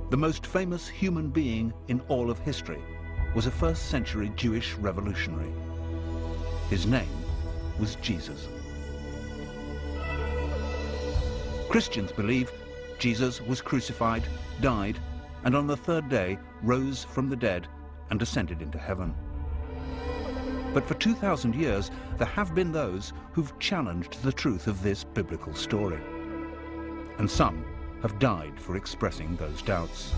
The most famous human being in all of history was a first-century Jewish revolutionary. His name was Jesus. Christians believe Jesus was crucified, died, and on the third day rose from the dead and ascended into heaven. But for 2,000 years, there have been those who've challenged the truth of this biblical story. And some have died for expressing those doubts.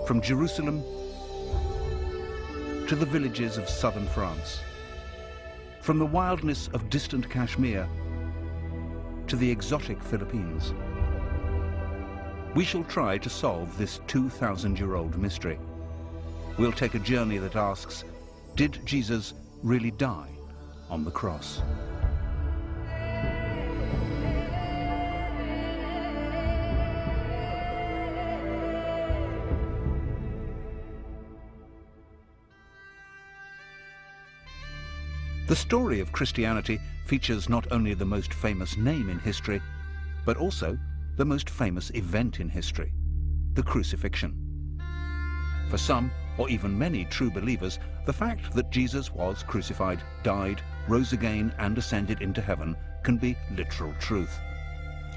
From Jerusalem to the villages of southern France, from the wildness of distant Kashmir to the exotic Philippines, we shall try to solve this 2,000-year-old mystery. We'll take a journey that asks, did Jesus really die on the cross? The story of Christianity features not only the most famous name in history, but also the most famous event in history, the crucifixion. For some, or even many true believers, the fact that Jesus was crucified, died, rose again, and ascended into heaven can be literal truth.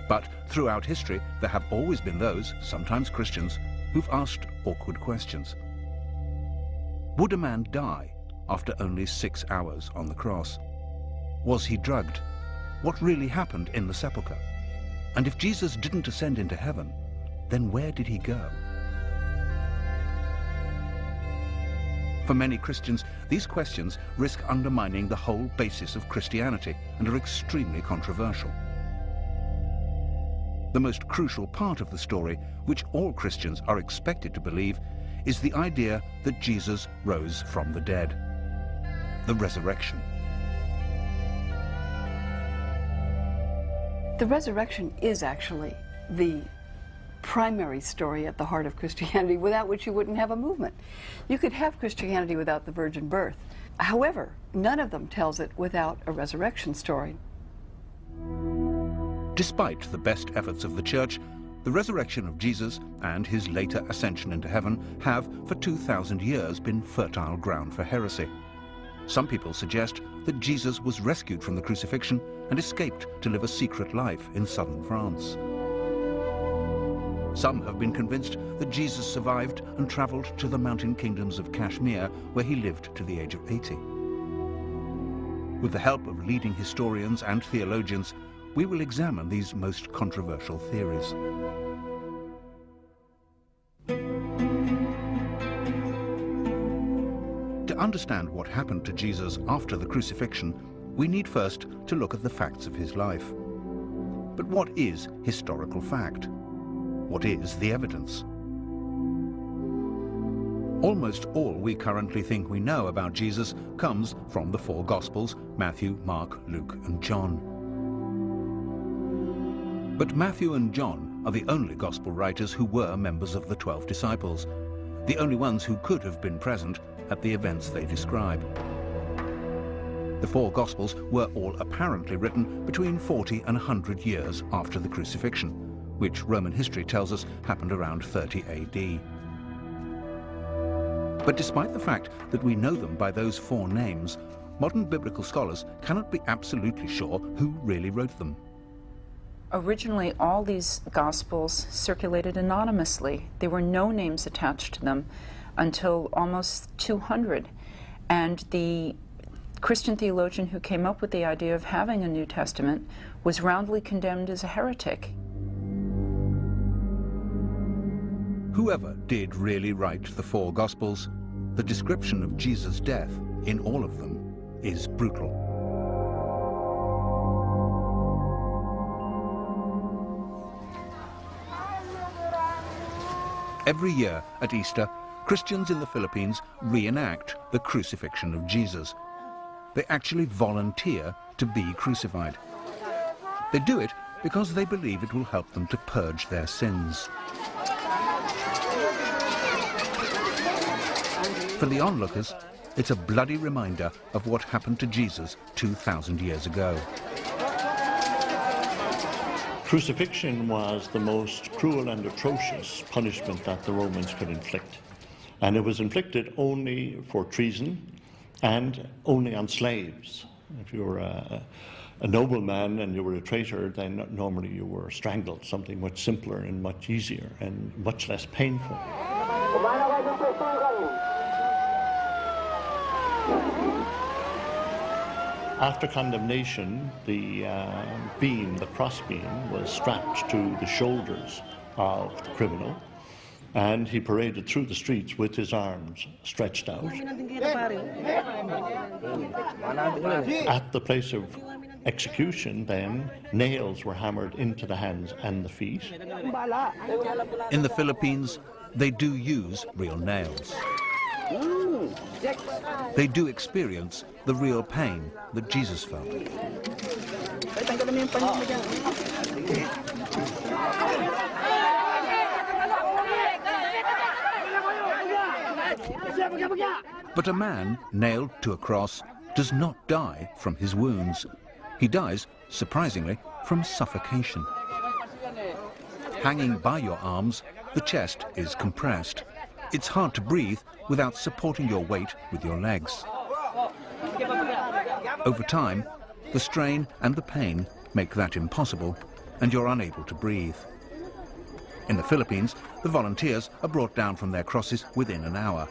But throughout history, there have always been those, sometimes Christians, who've asked awkward questions. Would a man die after only 6 hours on the cross? Was he drugged? What really happened in the sepulchre? And if Jesus didn't ascend into heaven, then where did he go? For many Christians, these questions risk undermining the whole basis of Christianity and are extremely controversial. The most crucial part of the story, which all Christians are expected to believe, is the idea that Jesus rose from the dead. The resurrection. The resurrection is actually the primary story at the heart of Christianity, without which you wouldn't have a movement. You could have Christianity without the virgin birth. However, none of them tells it without a resurrection story. Despite the best efforts of the Church, the resurrection of Jesus and his later ascension into heaven have, for 2,000 years, been fertile ground for heresy. Some people suggest that Jesus was rescued from the crucifixion and escaped to live a secret life in southern France. Some have been convinced that Jesus survived and traveled to the mountain kingdoms of Kashmir, where he lived to the age of 80. With the help of leading historians and theologians, we will examine these most controversial theories. To understand what happened to Jesus after the crucifixion, we need first to look at the facts of his life. But what is historical fact? What is the evidence? Almost all we currently think we know about Jesus comes from the four Gospels: Matthew, Mark, Luke, and John. But Matthew and John are the only Gospel writers who were members of the 12 disciples, the only ones who could have been present at the events they describe. The four Gospels were all apparently written between 40 and 100 years after the crucifixion, which Roman history tells us happened around 30 AD. But despite the fact that we know them by those four names, modern biblical scholars cannot be absolutely sure who really wrote them. Originally, all these Gospels circulated anonymously. There were no names attached to them until almost 200. And the Christian theologian who came up with the idea of having a New Testament was roundly condemned as a heretic. Whoever did really write the four Gospels, the description of Jesus' death in all of them is brutal. Every year at Easter, Christians in the Philippines reenact the crucifixion of Jesus. They actually volunteer to be crucified. They do it because they believe it will help them to purge their sins. For the onlookers, it's a bloody reminder of what happened to Jesus 2,000 years ago. Crucifixion was the most cruel and atrocious punishment that the Romans could inflict. And it was inflicted only for treason and only on slaves. If you were a nobleman and you were a traitor, then normally you were strangled, something much simpler and much easier and much less painful. After condemnation, the cross beam, was strapped to the shoulders of the criminal, and he paraded through the streets with his arms stretched out. At the place of execution, then, nails were hammered into the hands and the feet. In the Philippines, they do use real nails. They do experience the real pain that Jesus felt. But a man nailed to a cross does not die from his wounds. He dies, surprisingly, from suffocation. Hanging by your arms, the chest is compressed. It's hard to breathe without supporting your weight with your legs. Over time, the strain and the pain make that impossible, and you're unable to breathe. In the Philippines, the volunteers are brought down from their crosses within an hour.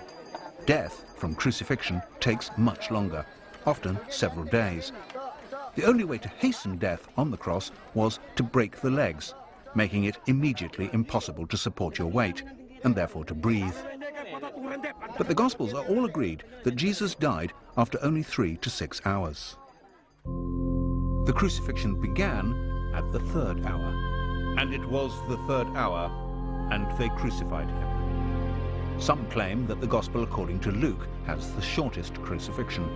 Death from crucifixion takes much longer, often several days. The only way to hasten death on the cross was to break the legs, making it immediately impossible to support your weight, and therefore to breathe. But the Gospels are all agreed that Jesus died after only 3 to 6 hours. The crucifixion began at the 3rd hour. And it was the 3rd hour, and they crucified him. Some claim that the Gospel according to Luke has the shortest crucifixion.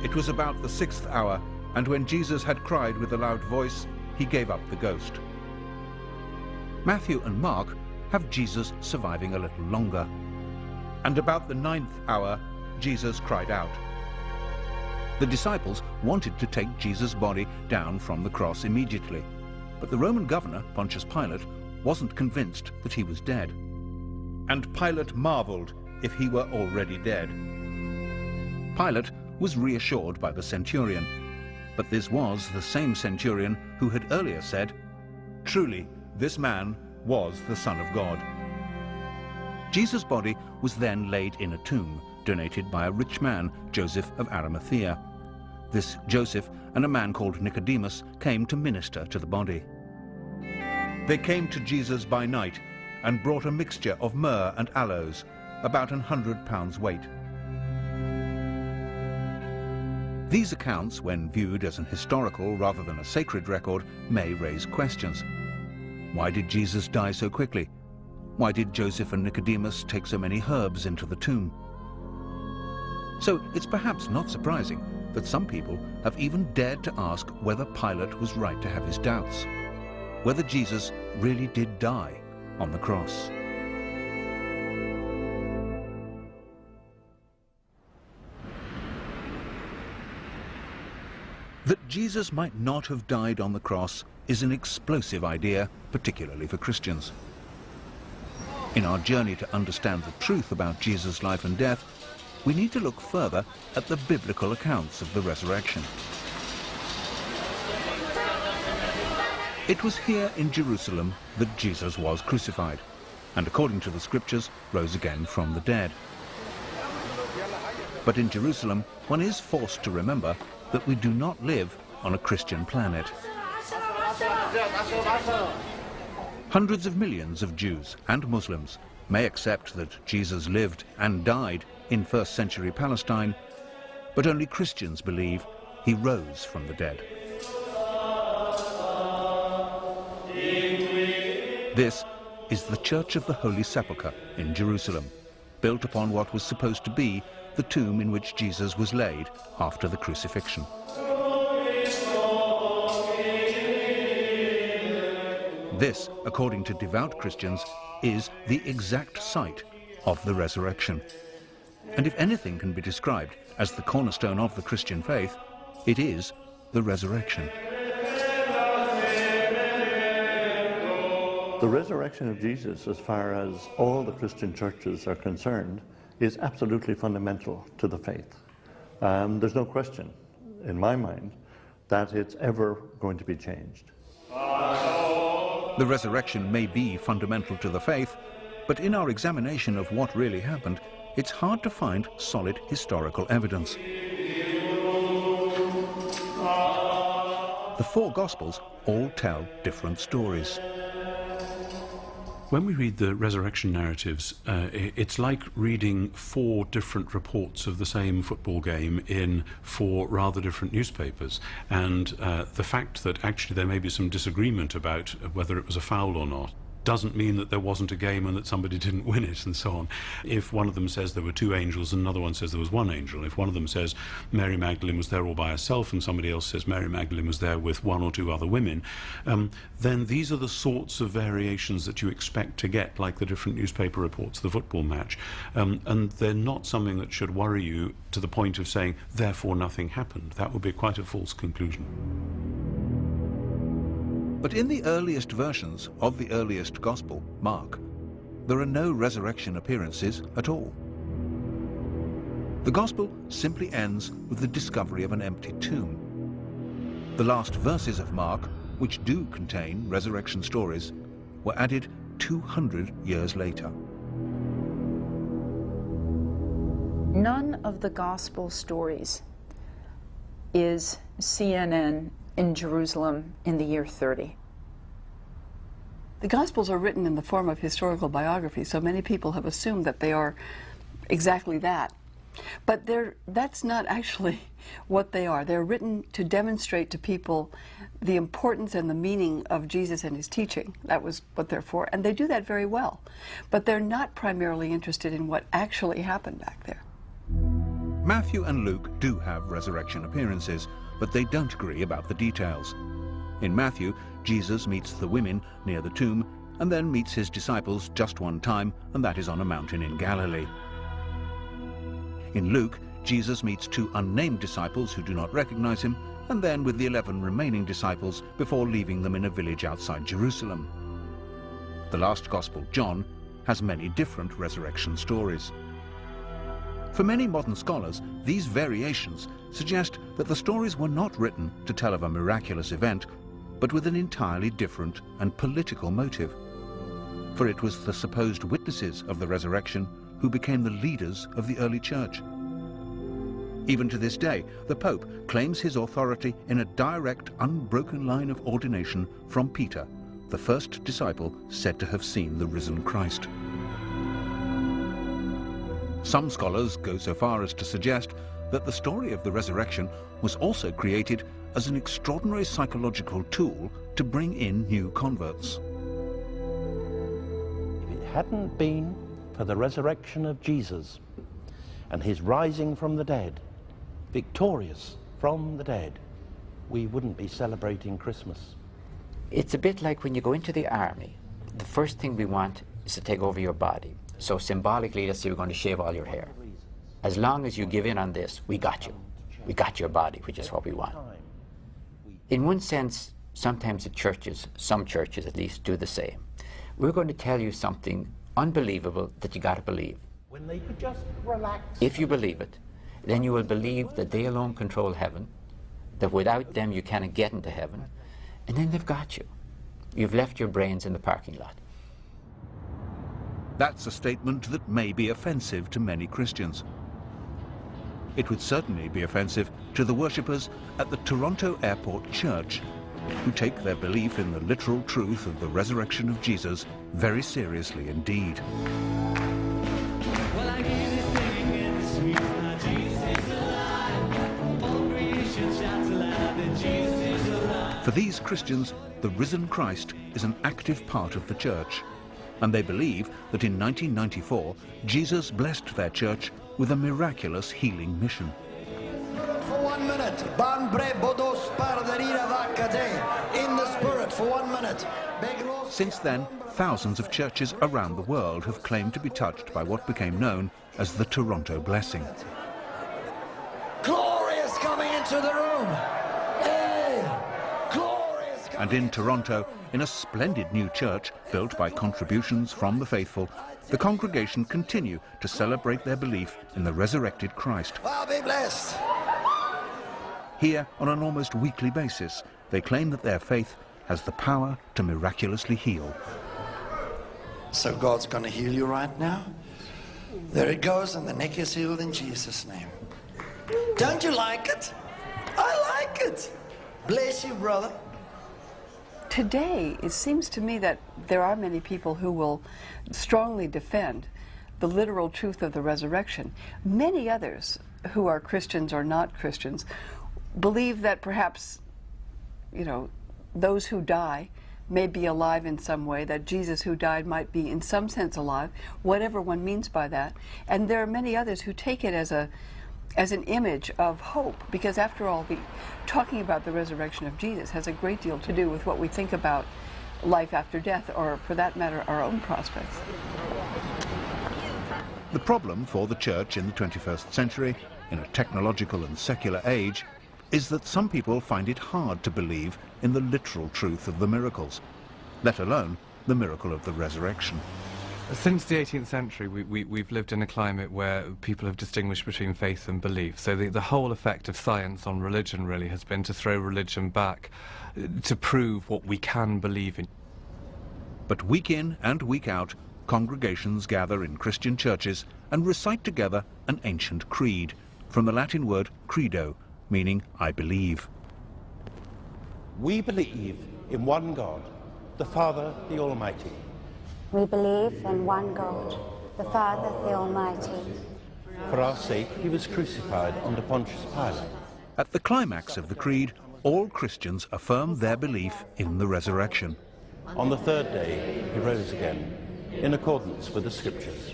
It was about the 6th hour, and when Jesus had cried with a loud voice, he gave up the ghost. Matthew and Mark have Jesus surviving a little longer. And about the 9th hour, Jesus cried out. The disciples wanted to take Jesus' body down from the cross immediately, but the Roman governor, Pontius Pilate, wasn't convinced that he was dead. And Pilate marveled if he were already dead. Pilate was reassured by the centurion, but this was the same centurion who had earlier said, "Truly, this man was the Son of God." Jesus' body was then laid in a tomb, donated by a rich man, Joseph of Arimathea. This Joseph and a man called Nicodemus came to minister to the body. They came to Jesus by night and brought a mixture of myrrh and aloes, about 100 pounds weight. These accounts, when viewed as an historical rather than a sacred record, may raise questions. Why did Jesus die so quickly? Why did Joseph and Nicodemus take so many herbs into the tomb? So it's perhaps not surprising that some people have even dared to ask whether Pilate was right to have his doubts, whether Jesus really did die on the cross. That Jesus might not have died on the cross is an explosive idea, particularly for Christians. In our journey to understand the truth about Jesus' life and death, we need to look further at the biblical accounts of the resurrection. It was here in Jerusalem that Jesus was crucified, and according to the scriptures, rose again from the dead. But in Jerusalem, one is forced to remember that we do not live on a Christian planet. Hundreds of millions of Jews and Muslims may accept that Jesus lived and died in first-century Palestine, but only Christians believe he rose from the dead. This is the Church of the Holy Sepulchre in Jerusalem, built upon what was supposed to be the tomb in which Jesus was laid after the crucifixion. This, according to devout Christians, is the exact site of the resurrection. And if anything can be described as the cornerstone of the Christian faith, it is the resurrection. The resurrection of Jesus, as far as all the Christian churches are concerned, is absolutely fundamental to the faith. There's no question, in my mind, that it's ever going to be changed. The resurrection may be fundamental to the faith, but in our examination of what really happened, it's hard to find solid historical evidence. The four Gospels all tell different stories. When we read the resurrection narratives, it's like reading four different reports of the same football game in four rather different newspapers. And the fact that actually there may be some disagreement about whether it was a foul or not doesn't mean that there wasn't a game and that somebody didn't win it, and so on. If one of them says there were two angels and another one says there was one angel, if one of them says Mary Magdalene was there all by herself and somebody else says Mary Magdalene was there with one or two other women, then these are the sorts of variations that you expect to get, like the different newspaper reports, the football match. And they're not something that should worry you to the point of saying, therefore nothing happened. That would be quite a false conclusion. But in the earliest versions of the earliest Gospel, Mark, there are no resurrection appearances at all. The Gospel simply ends with the discovery of an empty tomb. The last verses of Mark, which do contain resurrection stories, were added 200 years later. None of the Gospel stories is CNN in Jerusalem in the year 30. The Gospels are written in the form of historical biography, so many people have assumed that they are exactly that. But that's not actually what they are. They're written to demonstrate to people the importance and the meaning of Jesus and his teaching. That was what they're for, and they do that very well. But they're not primarily interested in what actually happened back there. Matthew and Luke do have resurrection appearances, but they don't agree about the details. In Matthew, Jesus meets the women near the tomb and then meets his disciples just one time, and that is on a mountain in Galilee. In Luke, Jesus meets two unnamed disciples who do not recognize him, and then with the 11 remaining disciples before leaving them in a village outside Jerusalem. The last Gospel, John, has many different resurrection stories. For many modern scholars, these variations suggest that the stories were not written to tell of a miraculous event, but with an entirely different and political motive. For it was the supposed witnesses of the resurrection who became the leaders of the early church. Even to this day, the Pope claims his authority in a direct, unbroken line of ordination from Peter, the first disciple said to have seen the risen Christ. Some scholars go so far as to suggest that the story of the resurrection was also created as an extraordinary psychological tool to bring in new converts. If it hadn't been for the resurrection of Jesus and his rising from the dead, victorious from the dead, we wouldn't be celebrating Christmas. It's a bit like when you go into the army, the first thing we want is to take over your body. So symbolically, let's say we're going to shave all your hair. As long as you give in on this, we got you. We got your body, which is what we want. In one sense, sometimes the churches, some churches at least, do the same. We're going to tell you something unbelievable that you got to believe. When they could just relax. If you believe it, then you will believe that they alone control heaven, that without them you cannot get into heaven, and then they've got you. You've left your brains in the parking lot. That's a statement that may be offensive to many Christians. It would certainly be offensive to the worshippers at the Toronto Airport Church, who take their belief in the literal truth of the resurrection of Jesus very seriously indeed. Well, I hear this singing in the streets, now Jesus is alive. All creation shouts aloud that Jesus is alive. For these Christians, the risen Christ is an active part of the church, and they believe that in 1994, Jesus blessed their church with a miraculous healing mission. For 1 minute, in the spirit for 1 minute. Since then, thousands of churches around the world have claimed to be touched by what became known as the Toronto Blessing. Glory is coming into the room. Hey, glory is coming. And in Toronto, in a splendid new church built by contributions from the faithful, the congregation continue to celebrate their belief in the resurrected Christ. Well, be blessed. Here, on an almost weekly basis, they claim that their faith has the power to miraculously heal. So God's going to heal you right now? There it goes, and the neck is healed in Jesus' name. Don't you like it? I like it. Bless you, brother. Today, it seems to me that there are many people who will strongly defend the literal truth of the resurrection. Many others who are Christians or not Christians believe that perhaps, you know, those who die may be alive in some way, that Jesus who died might be in some sense alive, whatever one means by that. And there are many others who take it as an image of hope, because after all, talking about the resurrection of Jesus has a great deal to do with what we think about life after death, or for that matter, our own prospects. The problem for the church in the 21st century, in a technological and secular age, is that some people find it hard to believe in the literal truth of the miracles, let alone the miracle of the resurrection. Since the 18th century, we've lived in a climate where people have distinguished between faith and belief. So the whole effect of science on religion really has been to throw religion back, to prove what we can believe in. But week in and week out, congregations gather in Christian churches and recite together an ancient creed, from the Latin word credo, meaning I believe. We believe in one God, the Father, the Almighty. We believe in one God, the Father, the Almighty. For our sake, he was crucified under Pontius Pilate. At the climax of the creed, all Christians affirm their belief in the resurrection. On the third day, he rose again, in accordance with the Scriptures.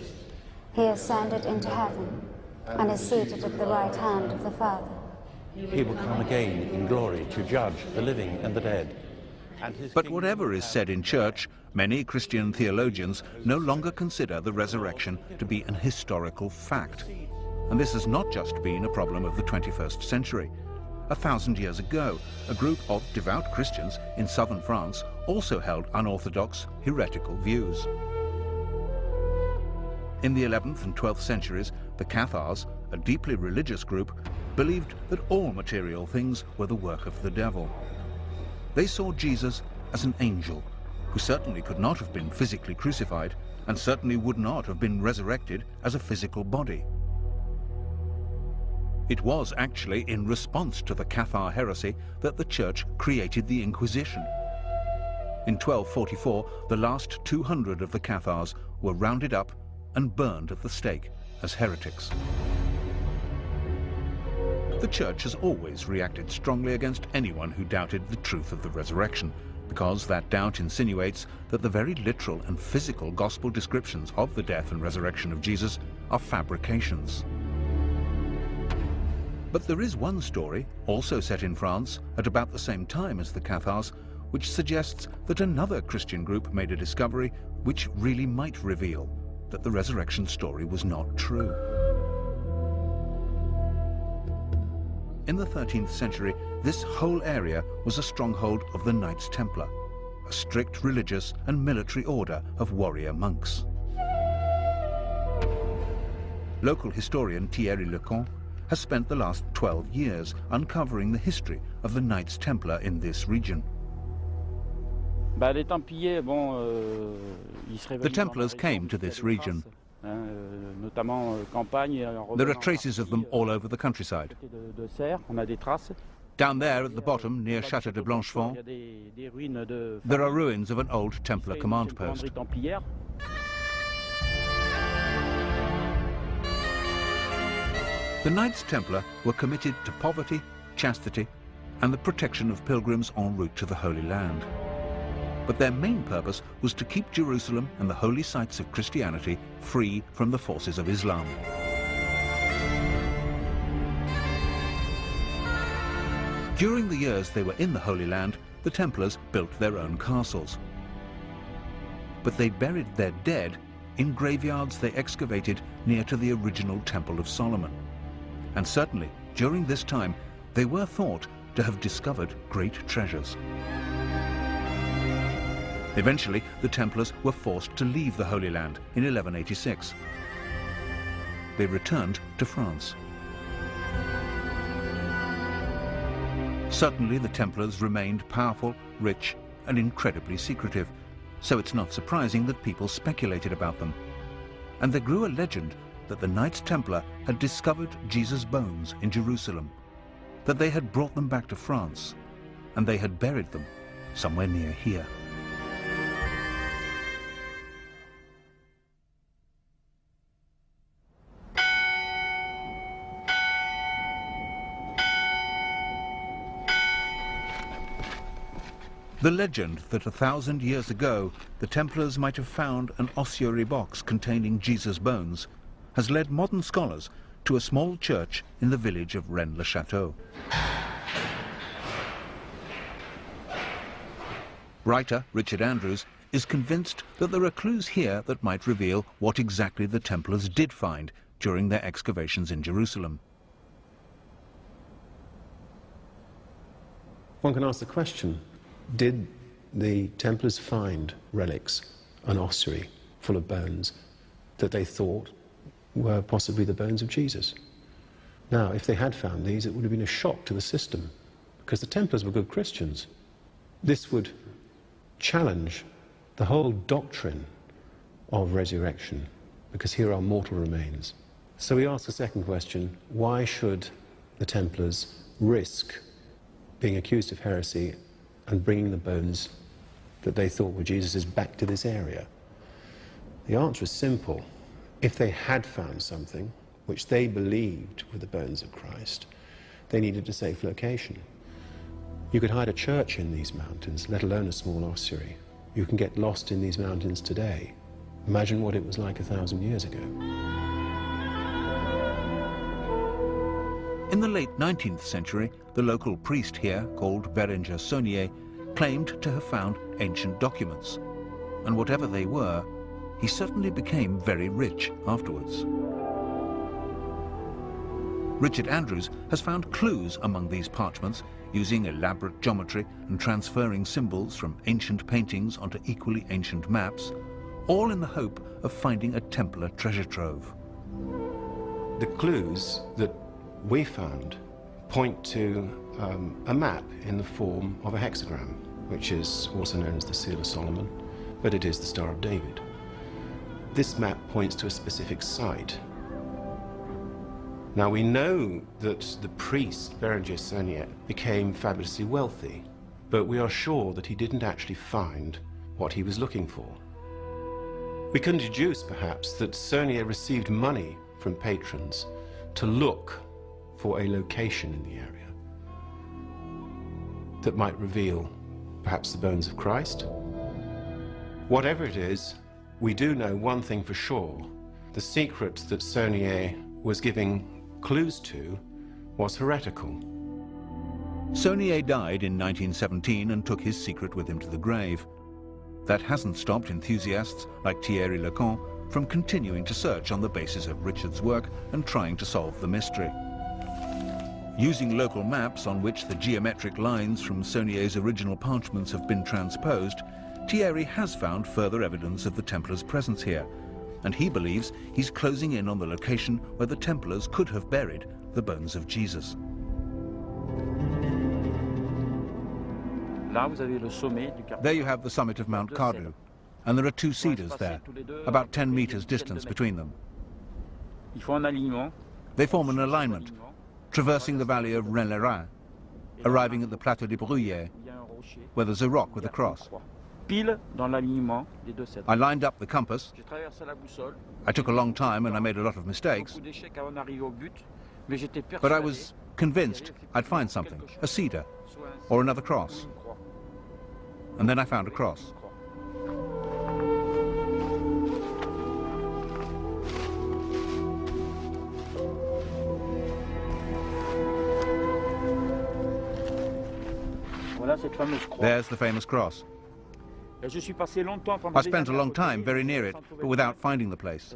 He ascended into heaven and is seated at the right hand of the Father. He will come again in glory to judge the living and the dead. But whatever is said in church, many Christian theologians no longer consider the resurrection to be an historical fact. And this has not just been a problem of the 21st century. 1,000 years ago, a group of devout Christians in southern France also held unorthodox, heretical views. In the 11th and 12th centuries, the Cathars, a deeply religious group, believed that all material things were the work of the devil. They saw Jesus as an angel, who certainly could not have been physically crucified, and certainly would not have been resurrected as a physical body. It was actually in response to the Cathar heresy that the Church created the Inquisition. In 1244, the last 200 of the Cathars were rounded up and burned at the stake as heretics. The Church has always reacted strongly against anyone who doubted the truth of the resurrection, because that doubt insinuates that the very literal and physical gospel descriptions of the death and resurrection of Jesus are fabrications. But there is one story, also set in France, at about the same time as the Cathars, which suggests that another Christian group made a discovery which really might reveal that the resurrection story was not true. In the 13th century, this whole area was a stronghold of the Knights Templar, a strict religious and military order of warrior monks. Local historian Thierry Lecon has spent the last 12 years uncovering the history of the Knights Templar in this region. The Templars came to this region. There are traces of them all over the countryside. Down there at the bottom, near Château de Blanchefont, there are ruins of an old Templar command post. The Knights Templar were committed to poverty, chastity, and the protection of pilgrims en route to the Holy Land. But their main purpose was to keep Jerusalem and the holy sites of Christianity free from the forces of Islam. During the years they were in the Holy Land, the Templars built their own castles. But they buried their dead in graveyards they excavated near to the original Temple of Solomon. And certainly, during this time, they were thought to have discovered great treasures. Eventually, the Templars were forced to leave the Holy Land in 1186. They returned to France. Certainly, the Templars remained powerful, rich, and incredibly secretive, so it's not surprising that people speculated about them. And there grew a legend that the Knights Templar had discovered Jesus' bones in Jerusalem, that they had brought them back to France, and they had buried them somewhere near here. The legend that 1,000 years ago the Templars might have found an ossuary box containing Jesus' bones has led modern scholars to a small church in the village of Rennes-le-Château. Writer Richard Andrews is convinced that there are clues here that might reveal what exactly the Templars did find during their excavations in Jerusalem. One can ask the question, did the Templars find relics, an ossuary full of bones, that they thought were possibly the bones of Jesus? Now, if they had found these, it would have been a shock to the system, because the Templars were good Christians. This would challenge the whole doctrine of resurrection, because here are mortal remains. So we ask the second question, why should the Templars risk being accused of heresy and bringing the bones that they thought were Jesus's back to this area? The answer is simple. If they had found something which they believed were the bones of Christ, they needed a safe location. You could hide a church in these mountains, let alone a small ossuary. You can get lost in these mountains today. Imagine what it was like 1,000 years ago. In the late 19th century, the local priest here, called Bérenger Saunier, claimed to have found ancient documents. And whatever they were, he certainly became very rich afterwards. Richard Andrews has found clues among these parchments, using elaborate geometry and transferring symbols from ancient paintings onto equally ancient maps, all in the hope of finding a Templar treasure trove. The clues that we found point to a map in the form of a hexagram, which is also known as the Seal of Solomon, but it is the Star of David. This map points to a specific site. Now we know that the priest, Bérenger Saunier, became fabulously wealthy, but we are sure that he didn't actually find what he was looking for. We can deduce, perhaps, that Saunier received money from patrons to look for a location in the area that might reveal perhaps the bones of Christ. Whatever it is, we do know one thing for sure. The secret that Saunier was giving clues to was heretical. Saunier died in 1917 and took his secret with him to the grave. That hasn't stopped enthusiasts like Thierry Lecan from continuing to search on the basis of Richard's work and trying to solve the mystery. Using local maps on which the geometric lines from Saunier's original parchments have been transposed, Thierry has found further evidence of the Templars' presence here, and he believes he's closing in on the location where the Templars could have buried the bones of Jesus. There you have the summit of Mount Cardu, and there are two cedars there, about 10 meters distance between them. They form an alignment, traversing the valley of Rennes-le-Rhin, arriving at the Plateau des Bruyères, where there's a rock with a cross. I lined up the compass. I took a long time and I made a lot of mistakes, but I was convinced I'd find something, a cedar or another cross. And then I found a cross. There's the famous cross. I spent a long time very near it, but without finding the place.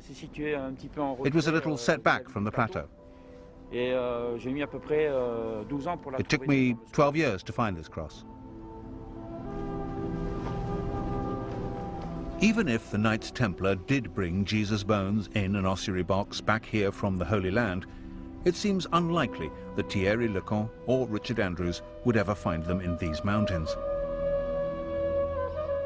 It was a little set back from the plateau. It took me 12 years to find this cross. Even if the Knights Templar did bring Jesus' bones in an ossuary box back here from the Holy Land, it seems unlikely that Thierry Lecan or Richard Andrews would ever find them in these mountains.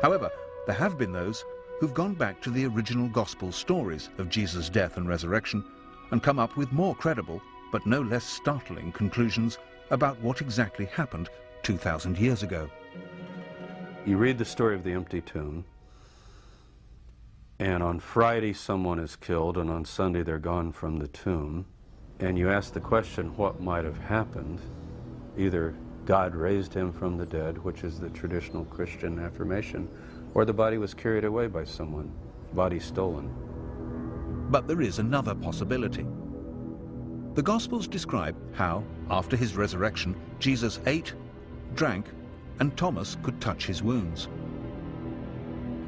However, there have been those who've gone back to the original gospel stories of Jesus' death and resurrection and come up with more credible, but no less startling conclusions about what exactly happened 2,000 years ago. You read the story of the empty tomb, and on Friday someone is killed, and on Sunday they're gone from the tomb, and you ask the question, what might have happened? Either God raised him from the dead, which is the traditional Christian affirmation, or the body was carried away by someone, body stolen. But there is another possibility. The Gospels describe how, after his resurrection, Jesus ate, drank, and Thomas could touch his wounds.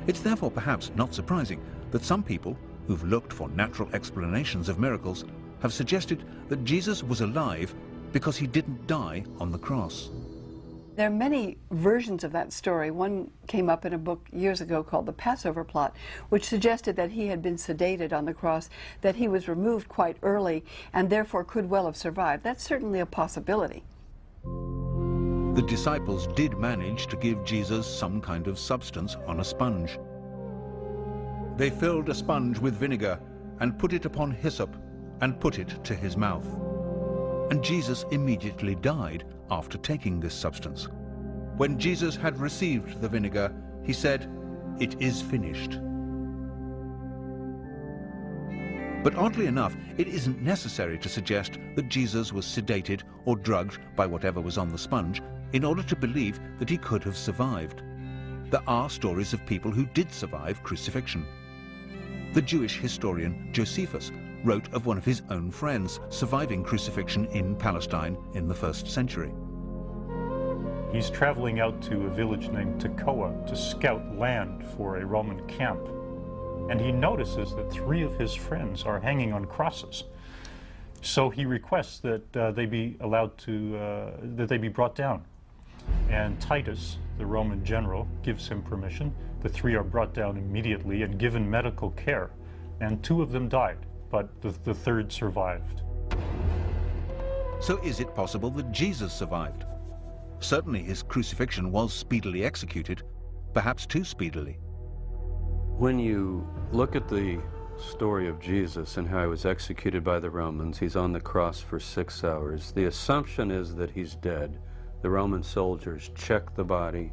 It's therefore perhaps not surprising that some people who've looked for natural explanations of miracles have suggested that Jesus was alive because he didn't die on the cross. There are many versions of that story. One came up in a book years ago called The Passover Plot, which suggested that he had been sedated on the cross, that he was removed quite early, and therefore could well have survived. That's certainly a possibility. The disciples did manage to give Jesus some kind of substance on a sponge. They filled a sponge with vinegar and put it upon hyssop and put it to his mouth. And Jesus immediately died after taking this substance. When Jesus had received the vinegar, he said, "It is finished." But oddly enough, it isn't necessary to suggest that Jesus was sedated or drugged by whatever was on the sponge in order to believe that he could have survived. There are stories of people who did survive crucifixion. The Jewish historian Josephus wrote of one of his own friends surviving crucifixion in Palestine in the 1st century. He's traveling out to a village named Tekoa to scout land for a Roman camp. And he notices that 3 of his friends are hanging on crosses. So he requests that they be allowed to, that they be brought down. And Titus, the Roman general, gives him permission. The 3 are brought down immediately and given medical care. And 2 of them died, but the 3rd survived. So is it possible that Jesus survived? Certainly his crucifixion was speedily executed, perhaps too speedily. When you look at the story of Jesus and how he was executed by the Romans, he's on the cross for 6 hours. The assumption is that he's dead. The Roman soldiers checked the body.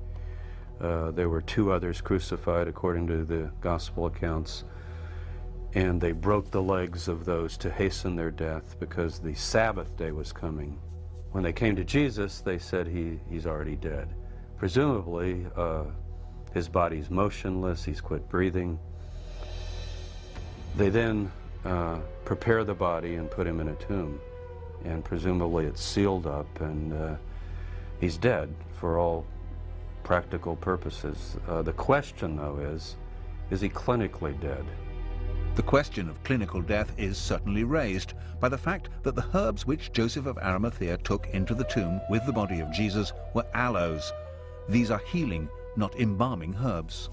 There were 2 others crucified according to the gospel accounts. And they broke the legs of those to hasten their death because the Sabbath day was coming. When they came to Jesus, they said he's already dead. Presumably, his body's motionless, he's quit breathing. They then prepare the body and put him in a tomb. And presumably it's sealed up and he's dead for all practical purposes. The question, though, is he clinically dead? The question of clinical death is certainly raised by the fact that the herbs which Joseph of Arimathea took into the tomb with the body of Jesus were aloes. These are healing, not embalming herbs.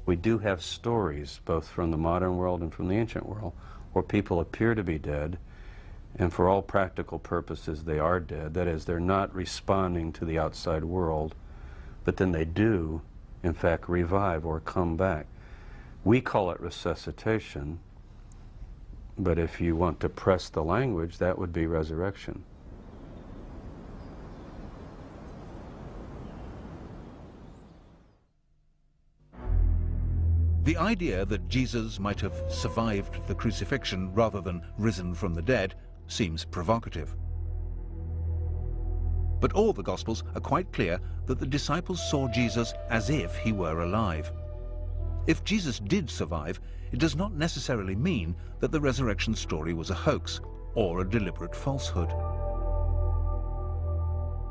We do have stories, both from the modern world and from the ancient world, where people appear to be dead, and for all practical purposes they are dead. That is, they're not responding to the outside world, but then they do, in fact, revive or come back. We call it resuscitation, but if you want to press the language, that would be resurrection. The idea that Jesus might have survived the crucifixion rather than risen from the dead seems provocative. But all the Gospels are quite clear that the disciples saw Jesus as if he were alive. If Jesus did survive, it does not necessarily mean that the resurrection story was a hoax or a deliberate falsehood.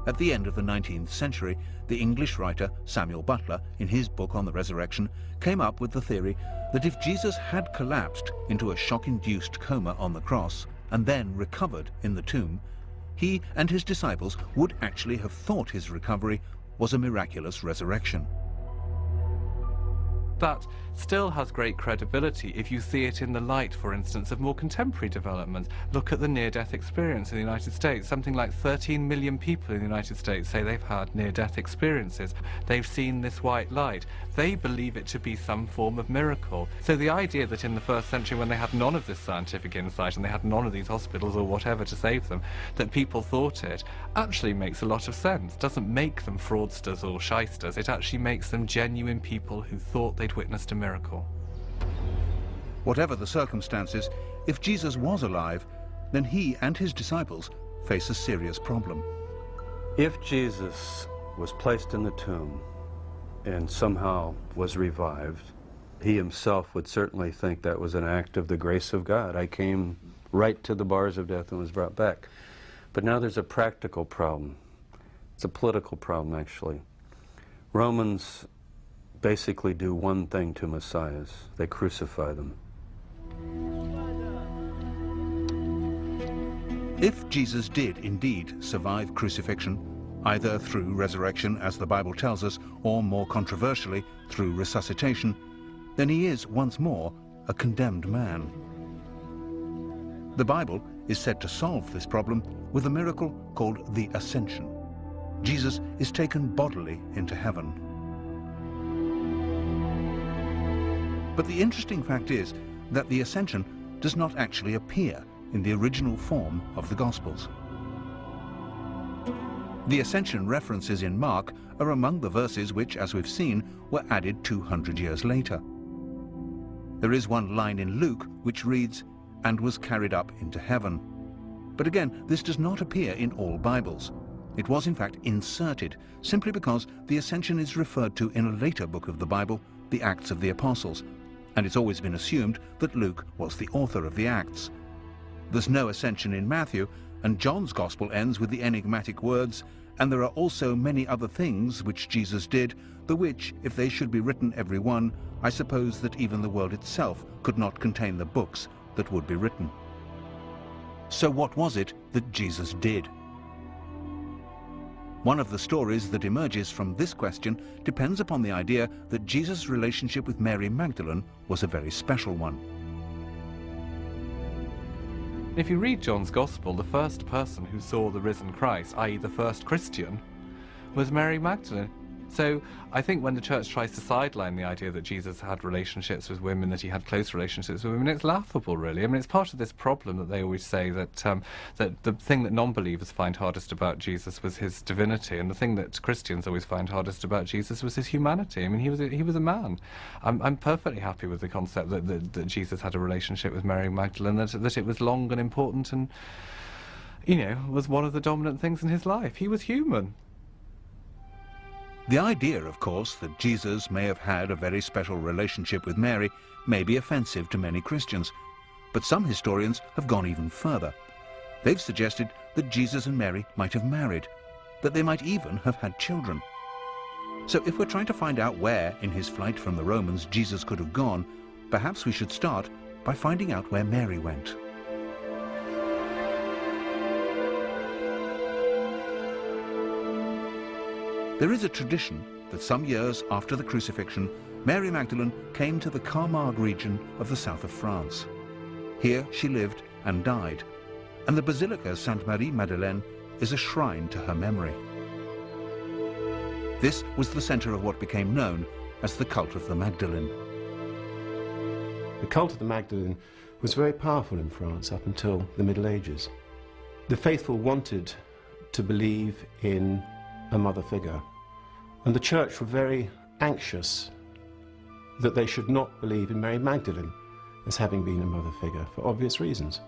At the end of the 19th century, the English writer Samuel Butler, in his book on the resurrection, came up with the theory that if Jesus had collapsed into a shock-induced coma on the cross and then recovered in the tomb, he and his disciples would actually have thought his recovery was a miraculous resurrection. That still has great credibility if you see it in the light, for instance, of more contemporary developments. Look at the near-death experience in the United States. Something like 13 million people in the United States say they've had near-death experiences. They've seen this white light. They believe it to be some form of miracle. So the idea that in the first century, when they had none of this scientific insight and they had none of these hospitals or whatever to save them, that people thought it, actually makes a lot of sense. Doesn't make them fraudsters or shysters. It actually makes them genuine people who thought they'd witnessed a miracle. Whatever the circumstances, if Jesus was alive, then he and his disciples face a serious problem. If Jesus was placed in the tomb and somehow was revived, he himself would certainly think that was an act of the grace of God. I came right to the bars of death and was brought back. But now there's a practical problem. It's a political problem, actually. Romans basically do one thing to messiahs. They crucify them. If Jesus did indeed survive crucifixion, either through resurrection, as the Bible tells us, or more controversially, through resuscitation, then he is once more a condemned man. The Bible is said to solve this problem with a miracle called the Ascension. Jesus is taken bodily into heaven. But the interesting fact is that the Ascension does not actually appear in the original form of the Gospels. The Ascension references in Mark are among the verses which, as we've seen, were added 200 years later. There is one line in Luke which reads, "and was carried up into heaven." But again, this does not appear in all Bibles. It was in fact inserted, simply because the Ascension is referred to in a later book of the Bible, the Acts of the Apostles, and it's always been assumed that Luke was the author of the Acts. There's no Ascension in Matthew, and John's Gospel ends with the enigmatic words, "and there are also many other things which Jesus did, the which, if they should be written every one, I suppose that even the world itself could not contain the books that would be written." So what was it that Jesus did? One of the stories that emerges from this question depends upon the idea that Jesus' relationship with Mary Magdalene was a very special one. If you read John's Gospel, the first person who saw the risen Christ, i.e. the first Christian, was Mary Magdalene. So I think when the church tries to sideline the idea that Jesus had relationships with women, that he had close relationships with women, it's laughable, really. I mean, it's part of this problem that they always say that that the thing that non-believers find hardest about Jesus was his divinity, and the thing that Christians always find hardest about Jesus was his humanity. I mean, he was a man. I'm perfectly happy with the concept that Jesus had a relationship with Mary Magdalene, that it was long and important and, you know, was one of the dominant things in his life. He was human. The idea, of course, that Jesus may have had a very special relationship with Mary may be offensive to many Christians, but some historians have gone even further. They've suggested that Jesus and Mary might have married, that they might even have had children. So if we're trying to find out where, in his flight from the Romans, Jesus could have gone, perhaps we should start by finding out where Mary went. There is a tradition that some years after the crucifixion, Mary Magdalene came to the Camargue region of the south of France. Here she lived and died, and the Basilica Sainte Marie Madeleine is a shrine to her memory. This was the center of what became known as the cult of the Magdalene. The cult of the Magdalene was very powerful in France up until the Middle Ages. The faithful wanted to believe in a mother figure, and the church were very anxious that they should not believe in Mary Magdalene as having been a mother figure for obvious reasons,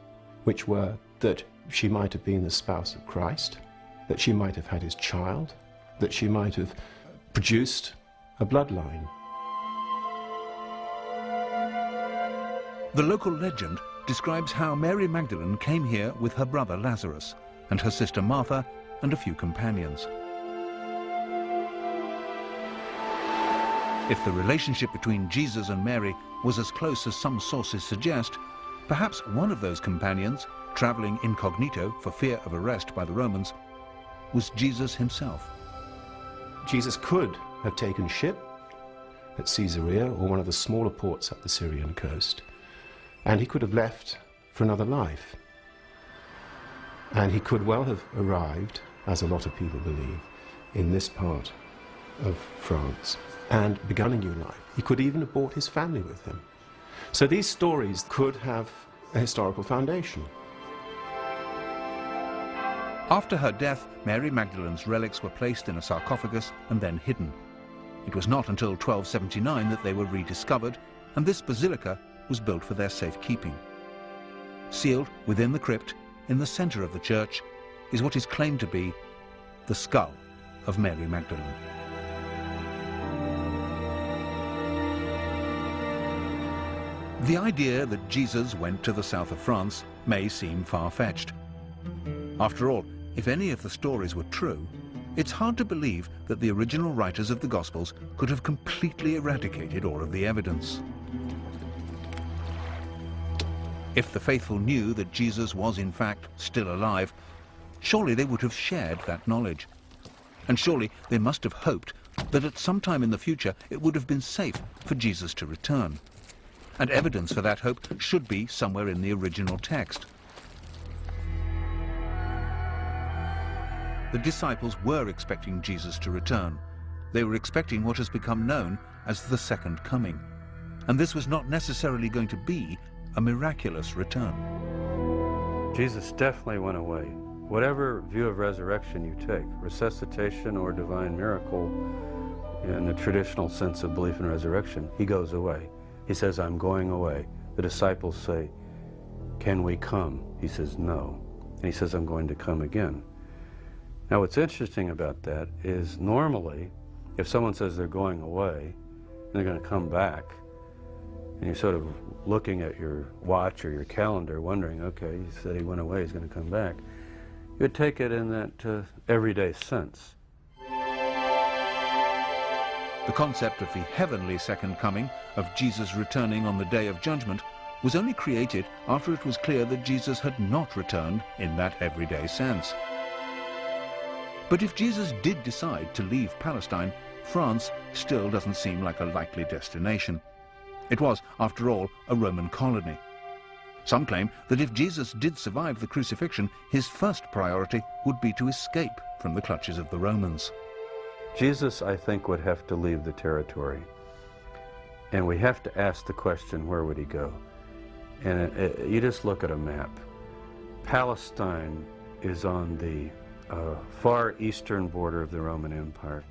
which were that she might have been the spouse of Christ, that she might have had his child, that she might have produced a bloodline. The local legend describes how Mary Magdalene came here with her brother Lazarus and her sister Martha and a few companions. If the relationship between Jesus and Mary was as close as some sources suggest, perhaps one of those companions, traveling incognito for fear of arrest by the Romans, was Jesus himself. Jesus could have taken ship at Caesarea or one of the smaller ports up the Syrian coast, and he could have left for another life. And he could well have arrived, as a lot of people believe, in this part of France and begun a new life. He could even have brought his family with him. So these stories could have a historical foundation. After her death, Mary Magdalene's relics were placed in a sarcophagus and then hidden. It was not until 1279 that they were rediscovered, and this basilica was built for their safekeeping. Sealed within the crypt, in the center of the church, is what is claimed to be the skull of Mary Magdalene. The idea that Jesus went to the south of France may seem far-fetched. After all, if any of the stories were true, it's hard to believe that the original writers of the Gospels could have completely eradicated all of the evidence. If the faithful knew that Jesus was in fact still alive, surely they would have shared that knowledge. And surely they must have hoped that at some time in the future it would have been safe for Jesus to return. And evidence for that hope should be somewhere in the original text. The disciples were expecting Jesus to return. They were expecting what has become known as the second coming. And this was not necessarily going to be a miraculous return. Jesus definitely went away. Whatever view of resurrection you take, resuscitation or divine miracle, in the traditional sense of belief in resurrection, he goes away. He says, I'm going away. The disciples say, can we come? He says, no. And he says, I'm going to come again. Now, what's interesting about that is normally, if someone says they're going away and they're going to come back, and you're sort of looking at your watch or your calendar wondering, okay, he said he went away, he's going to come back, you would take it in that everyday sense. The concept of the heavenly second coming, of Jesus returning on the day of judgment, was only created after it was clear that Jesus had not returned in that everyday sense. But if Jesus did decide to leave Palestine, France still doesn't seem like a likely destination. It was, after all, a Roman colony. Some claim that if Jesus did survive the crucifixion, his first priority would be to escape from the clutches of the Romans. Jesus, I think, would have to leave the territory. And we have to ask the question, where would he go? And you just look at a map. Palestine is on the far eastern border of the Roman Empire.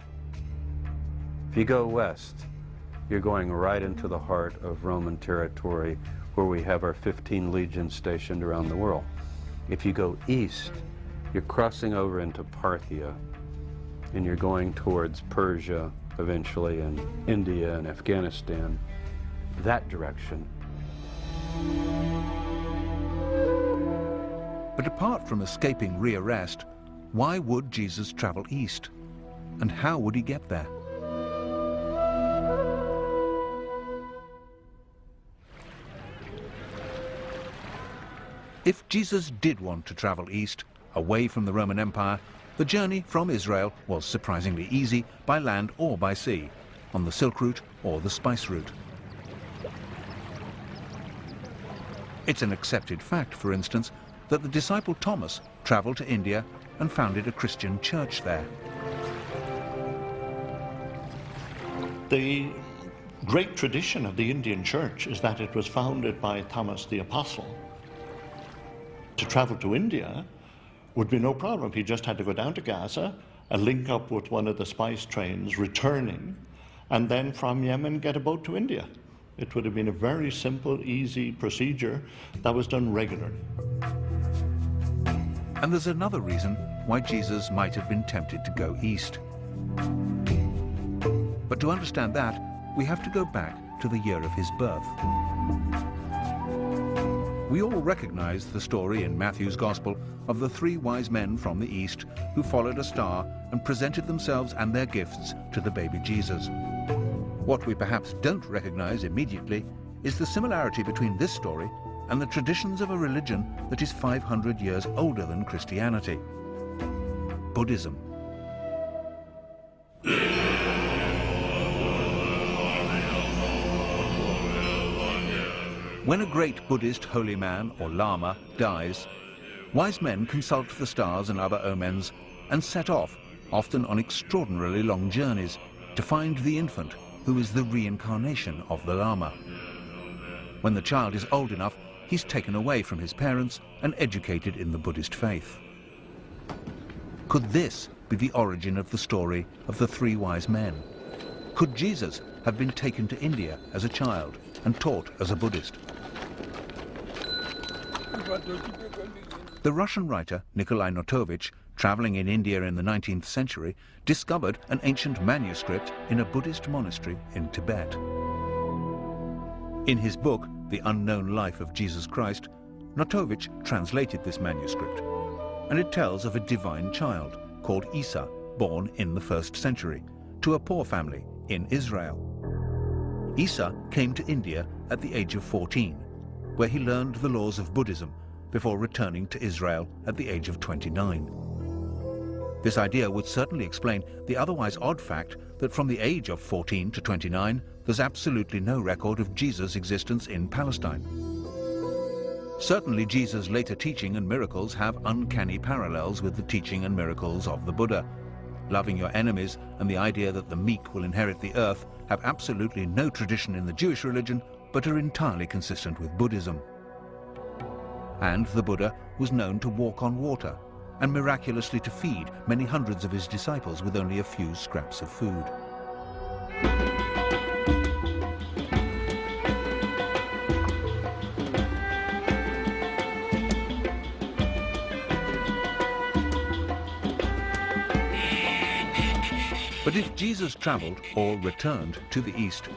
If you go west, you're going right into the heart of Roman territory, where we have our 15 legions stationed around the world. If you go east, you're crossing over into Parthia, and you're going towards Persia eventually, and India and Afghanistan, that direction. But apart from escaping rearrest, why would Jesus travel east? And how would he get there? If Jesus did want to travel east, away from the Roman Empire, the journey from Israel was surprisingly easy by land or by sea, on the Silk Route or the Spice Route. It's an accepted fact, for instance, that the disciple Thomas traveled to India and founded a Christian church there. The great tradition of the Indian church is that it was founded by Thomas the Apostle. To travel to India would be no problem. He just had to go down to Gaza and link up with one of the spice trains returning, and then from Yemen get a boat to India. It would have been a very simple, easy procedure that was done regularly. And there's another reason why Jesus might have been tempted to go east. But to understand that, we have to go back to the year of his birth. We all recognize the story in Matthew's Gospel of the 3 wise men from the east who followed a star and presented themselves and their gifts to the baby Jesus. What we perhaps don't recognize immediately is the similarity between this story and the traditions of a religion that is 500 years older than Christianity, Buddhism. When a great Buddhist holy man or lama dies, wise men consult the stars and other omens and set off, often on extraordinarily long journeys, to find the infant who is the reincarnation of the lama. When the child is old enough, he's taken away from his parents and educated in the Buddhist faith. Could this be the origin of the story of the three wise men? Could Jesus have been taken to India as a child and taught as a Buddhist? The Russian writer Nikolai Notovich, traveling in India in the 19th century, discovered an ancient manuscript in a Buddhist monastery in Tibet. In his book, The Unknown Life of Jesus Christ, Notovich translated this manuscript, and it tells of a divine child called Isa, born in the 1st century, to a poor family in Israel. Isa came to India at the age of 14, where he learned the laws of Buddhism before returning to Israel at the age of 29. This idea would certainly explain the otherwise odd fact that from the age of 14 to 29, there's absolutely no record of Jesus' existence in Palestine. Certainly Jesus' later teaching and miracles have uncanny parallels with the teaching and miracles of the Buddha. Loving your enemies and the idea that the meek will inherit the earth have absolutely no tradition in the Jewish religion, but are entirely consistent with Buddhism. And the Buddha was known to walk on water and miraculously to feed many hundreds of his disciples with only a few scraps of food. But if Jesus traveled or returned to the East,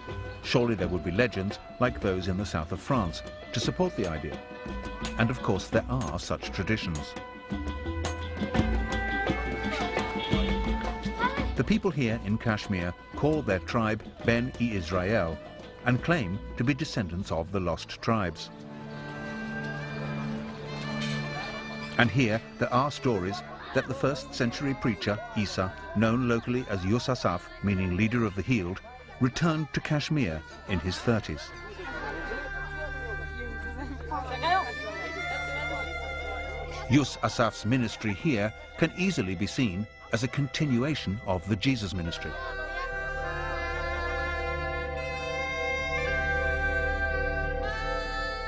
surely there would be legends like those in the south of France to support the idea. And of course there are such traditions. The people here in Kashmir call their tribe Ben-e-Israel and claim to be descendants of the lost tribes. And here there are stories that the 1st century preacher Isa, known locally as Yusasaf, meaning leader of the healed, returned to Kashmir in his 30s. Yusasaf's ministry here can easily be seen as a continuation of the Jesus ministry.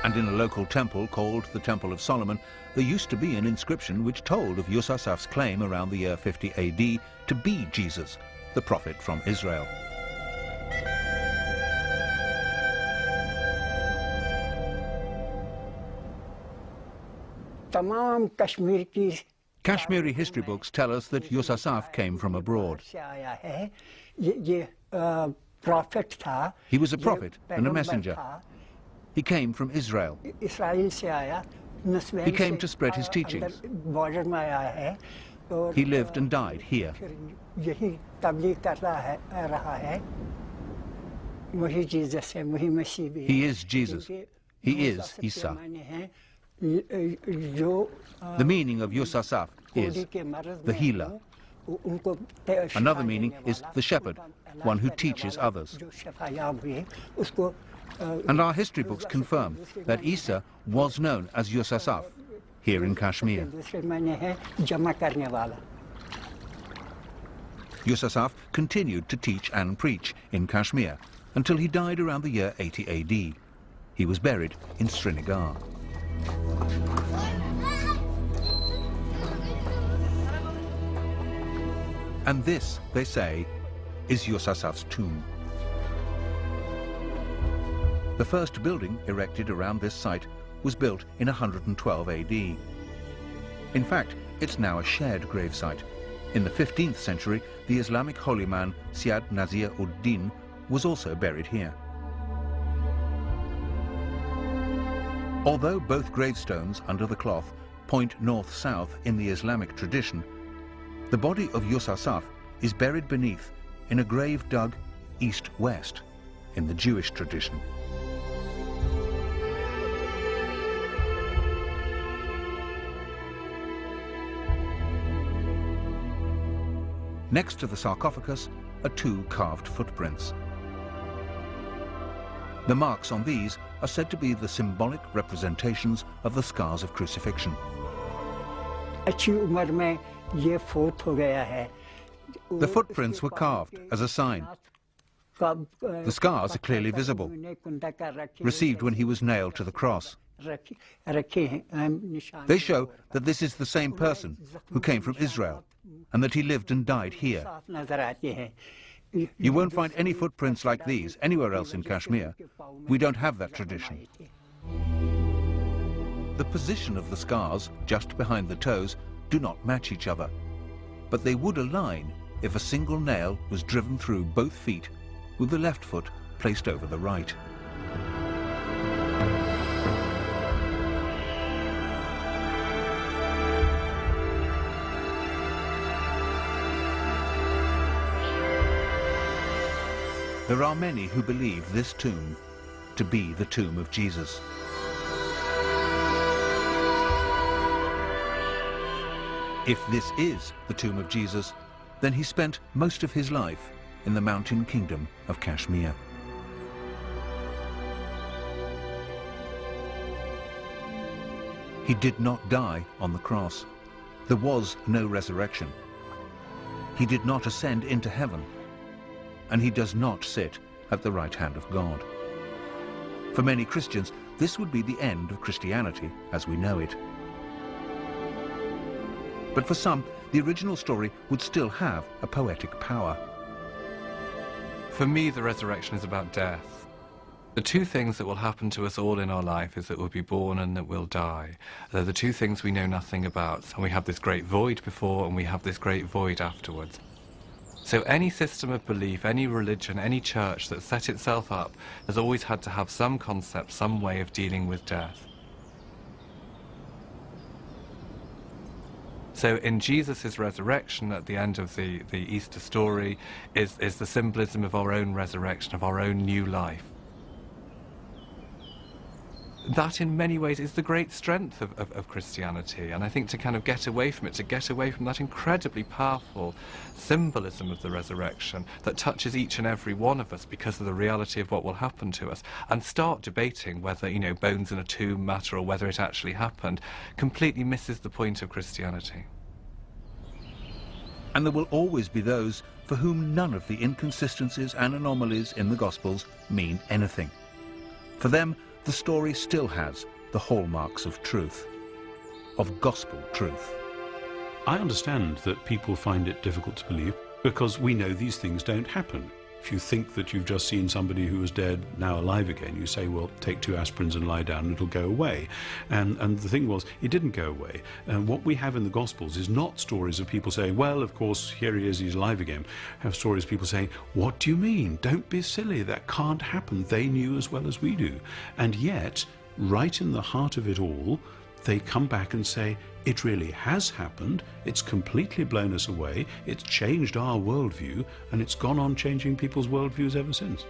And in a local temple called the Temple of Solomon, there used to be an inscription which told of Yusasaf's claim around the year 50 AD to be Jesus, the prophet from Israel. Kashmiri history books tell us that Yusasaf came from abroad. He was a prophet and a messenger. He came from Israel. He came to spread his teachings. He lived and died here. He is Jesus. He is Isa. The meaning of Yusasaf is the healer. Another meaning is the shepherd, one who teaches others. And our history books confirm that Isa was known as Yusasaf here in Kashmir. Yusasaf continued to teach and preach in Kashmir until he died around the year 80 AD. He was buried in Srinagar. And this, they say, is Yusasaf's tomb. The first building erected around this site was built in 112 AD. In fact, it's now a shared gravesite. In the 15th century, the Islamic holy man Syed Nazir ud-Din was also buried here. Although both gravestones under the cloth point north-south in the Islamic tradition, the body of Yusasaf is buried beneath in a grave dug east-west in the Jewish tradition. Next to the sarcophagus are two carved footprints. The marks on these are said to be the symbolic representations of the scars of crucifixion. The footprints were carved as a sign. The scars are clearly visible, received when he was nailed to the cross. They show that this is the same person who came from Israel and that he lived and died here. You won't find any footprints like these anywhere else in Kashmir. We don't have that tradition. The position of the scars, just behind the toes, do not match each other, but they would align if a single nail was driven through both feet with the left foot placed over the right. There are many who believe this tomb to be the tomb of Jesus. If this is the tomb of Jesus, then he spent most of his life in the mountain kingdom of Kashmir. He did not die on the cross. There was no resurrection. He did not ascend into heaven, and he does not sit at the right hand of God. For many Christians, this would be the end of Christianity as we know it. But for some, the original story would still have a poetic power. For me, the resurrection is about death. The two things that will happen to us all in our life is that we'll be born and that we'll die. They're the two things we know nothing about. And we have this great void before and we have this great void afterwards. So any system of belief, any religion, any church that set itself up has always had to have some concept, some way of dealing with death. So in Jesus' resurrection at the end of the Easter story is the symbolism of our own resurrection, of our own new life. That in many ways is the great strength of Christianity, and I think to kind of get away from it, to get away from that incredibly powerful symbolism of the resurrection that touches each and every one of us because of the reality of what will happen to us, and start debating whether, you know, bones in a tomb matter or whether it actually happened, completely misses the point of Christianity. And there will always be those for whom none of the inconsistencies and anomalies in the Gospels mean anything. For them, the story still has the hallmarks of truth, of gospel truth. I understand that people find it difficult to believe because we know these things don't happen. If you think that you've just seen somebody who was dead now alive again, you say, well, take 2 aspirins and lie down and it'll go away. And the thing was, it didn't go away. And what we have in the Gospels is not stories of people saying, well, of course, here he is, he's alive again. We have stories of people saying, what do you mean? Don't be silly, that can't happen. They knew as well as we do. And yet, right in the heart of it all, they come back and say, it really has happened, it's completely blown us away, it's changed our worldview, and it's gone on changing people's worldviews ever since.